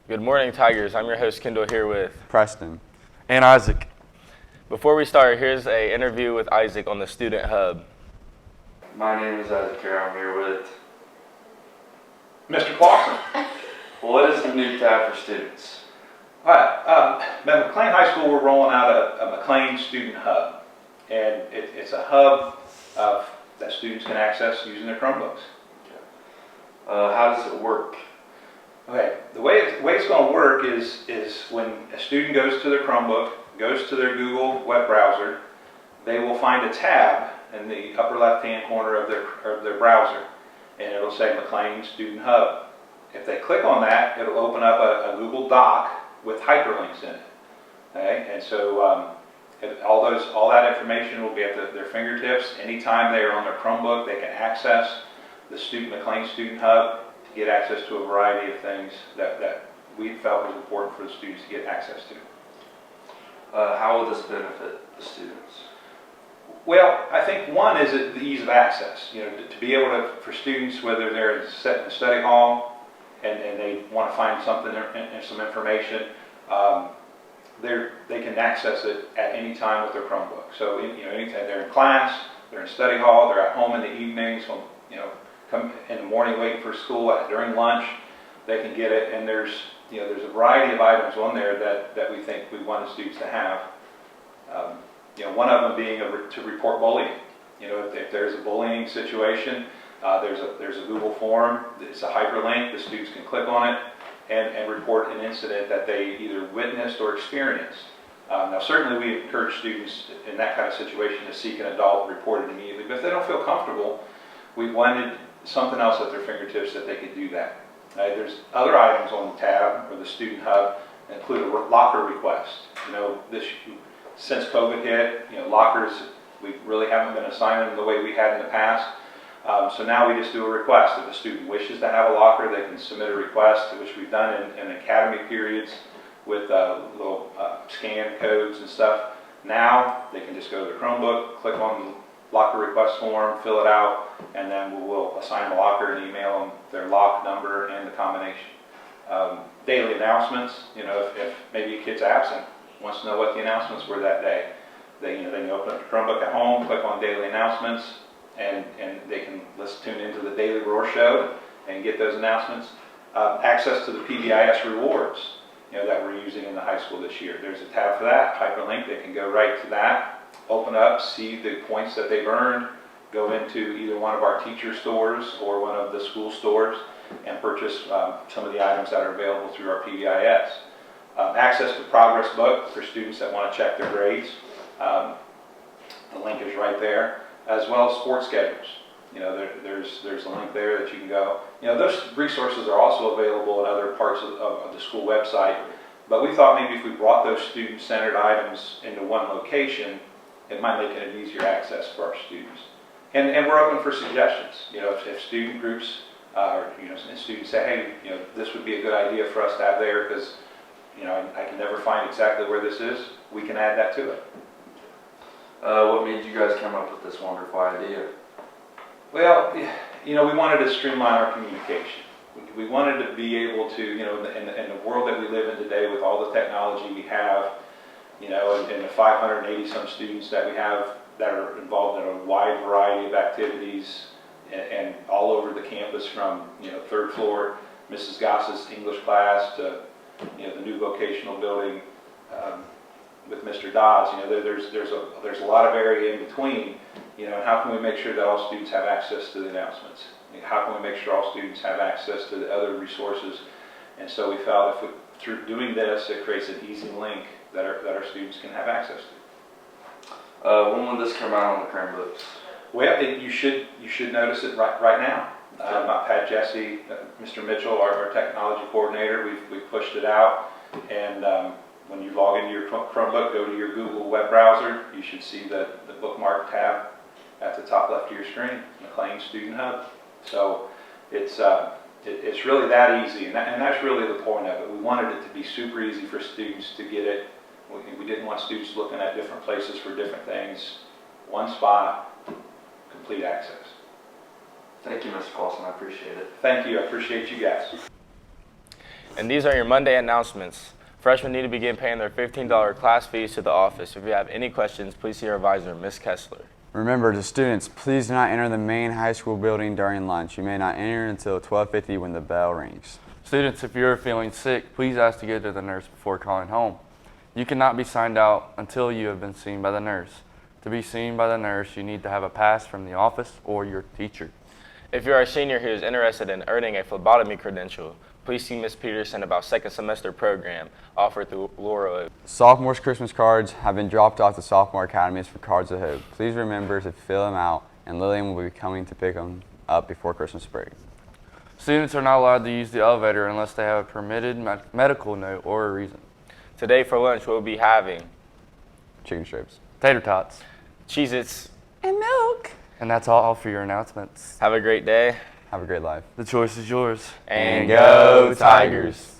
Good morning, Tigers. I'm your host, Kendall, here with Preston. And Isaac. Before we start, here's an interview with Isaac on the Student Hub. My name is Isaac here. I'm here with Mr. Clausen. What is the new tab for students? All right, at McClain High School, we're rolling out a McClain Student Hub. And it's a hub that students can access using their Chromebooks. How does it work? Okay, the way it's going to work is when a student goes to their Chromebook, goes to their Google web browser, they will find a tab in the upper left-hand corner of their browser, and it'll say McClain Student Hub. If they click on that, it'll open up a Google Doc with hyperlinks in it. Okay, and so all that information will be at their fingertips. Anytime they are on their Chromebook, they can access the McClain Student Hub to get access to a variety of things that we felt was important for the students to get access to. How will this benefit the students? Well, I think one is the ease of access. You know, to be able to, for students, whether they're in the study hall and they want to find something and some information, they can access it at any time with their Chromebook. So, anytime they're in class, they're in study hall, they're at home in the evenings, come in the morning waiting for school, during lunch, they can get it. And there's a variety of items on there that we think we want the students to have. One of them being to report bullying. If there's a bullying situation, there's a Google form. It's a hyperlink. The students can click on it and report an incident that they either witnessed or experienced. Now, certainly we encourage students in that kind of situation to seek an adult and report it immediately. But if they don't feel comfortable, we wanted something else at their fingertips that they could do that. There's other items on the tab or the Student Hub that include a locker request. Since COVID hit, lockers, we really haven't been assigning them the way we had in the past. So now we just do a request. If a student wishes to have a locker, they can submit a request, which we've done in academy periods with little scan codes and stuff. Now they can just go to their Chromebook, click on the locker request form, fill it out, and then we'll assign the locker and email them their lock number and the combination. Daily announcements, if maybe a kid's absent, wants to know what the announcements were that day, they can open up the Chromebook at home, click on daily announcements, and they can tune into the Daily Roar Show and get those announcements. Access to the PBIS rewards, that we're using in the high school this year. There's a tab for that, hyperlink. They can go right to that, open up, see the points that they've earned, go into either one of our teacher stores or one of the school stores and purchase some of the items that are available through our PBIS. Access to Progress Book for students that want to check their grades. The link is right there, as well as sports schedules. There's a link there that you can go. Those resources are also available in other parts of the school website, but we thought maybe if we brought those student-centered items into one location, it might make it an easier access for our students. And we're open for suggestions. If student groups and students say, hey, this would be a good idea for us to have there because I can never find exactly where this is, we can add that to it. What made you guys come up with this wonderful idea? Well, we wanted to streamline our communication. We wanted to be able to, in the world that we live in today with all the technology we have, and the 580 some students that we have that are involved in a wide variety of activities and all over the campus from, third floor, Mrs. Goss's English class to, the new vocational building with Mr. Dodds. There's a lot of area in between, and how can we make sure that all students have access to the announcements? How can we make sure all students have access to the other resources? And so we felt through doing this, it creates an easy link that our students can have access to. When will this come out on the Chromebooks? Well, you should notice it right now. I've had Jesse, Mr. Mitchell, our technology coordinator, we've pushed it out, and when you log into your Chromebook, go to your Google web browser, you should see the bookmark tab at the top left of your screen, McClain Student Hub. So it's really that easy, and that's really the point of it. We wanted it to be super easy for students to get it. We didn't want students looking at different places for different things. One spot, complete access. Thank you, Mr. Clausen. I appreciate it. Thank you. I appreciate you guys. And these are your Monday announcements. Freshmen need to begin paying their $15 class fees to the office. If you have any questions, please see our advisor, Ms. Kessler. Remember, to students, please do not enter the main high school building during lunch. You may not enter until 12:50 when the bell rings. Students, if you're feeling sick, please ask to go to the nurse before calling home. You cannot be signed out until you have been seen by the nurse. To be seen by the nurse, you need to have a pass from the office or your teacher. If you are a senior who is interested in earning a phlebotomy credential, please see Ms. Peterson about second semester program offered through Laurel Oak. Sophomores' Christmas cards have been dropped off to sophomore academies for Cards of Hope. Please remember to fill them out, and Lillian will be coming to pick them up before Christmas break. Students are not allowed to use the elevator unless they have a permitted medical note or a reason. Today for lunch, we'll be having Chicken strips. Tater tots. Cheez-Its. And milk. And that's all for your announcements. Have a great day. Have a great life. The choice is yours. And go Tigers!